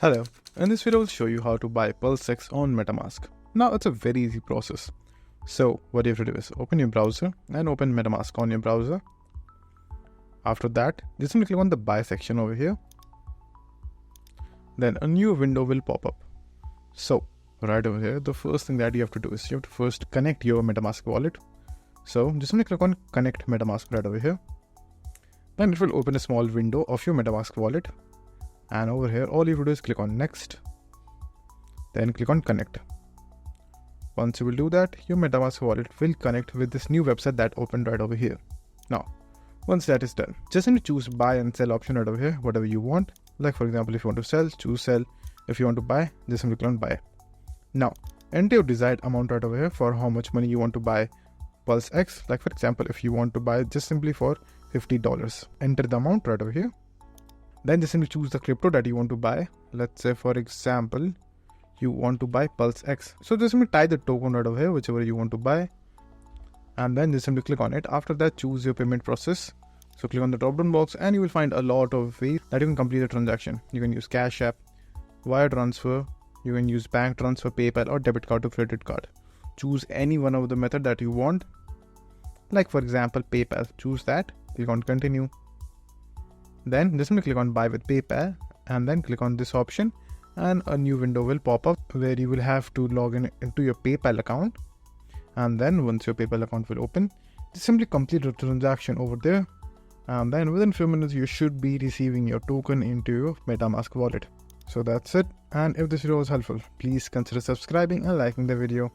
Hello, in this video I will show you how to buy Pulse X on MetaMask. Now it's a very easy process. So what you have to do is open your browser and open MetaMask on your browser. After that, just click on the buy section over here. Then a new window will pop up. So right over here, the first thing that you have to do is you have to first connect your MetaMask wallet. So just click on connect MetaMask right over here. Then it will open a small window of your MetaMask wallet. And over here, all you have to do is click on next, then click on connect. Once you will do that, your MetaMask wallet will connect with this new website that opened right over here. Now, once that is done, just need to choose buy and sell option right over here, whatever you want. Like for example, if you want to sell, choose sell. If you want to buy, just click on buy. Now, enter your desired amount right over here for how much money you want to buy Pulse X. Like for example, if you want to buy just simply for $50, enter the amount right over here. Then just simply choose the crypto that you want to buy. Let's say for example, you want to buy Pulse X. So just simply type the token right over here, whichever you want to buy. And then just simply click on it. After that, choose your payment process. So click on the drop down box and you will find a lot of ways that you can complete the transaction. You can use Cash App, wire transfer, you can use bank transfer, PayPal or debit card to credit card. Choose any one of the method that you want. Like for example, PayPal, choose that, click on continue. Then just click on buy with PayPal and then click on this option and a new window will pop up where you will have to log in into your PayPal account. And then once your PayPal account will open, just simply complete the transaction over there. And then within a few minutes, you should be receiving your token into your MetaMask wallet. So that's it. And if this video was helpful, please consider subscribing and liking the video.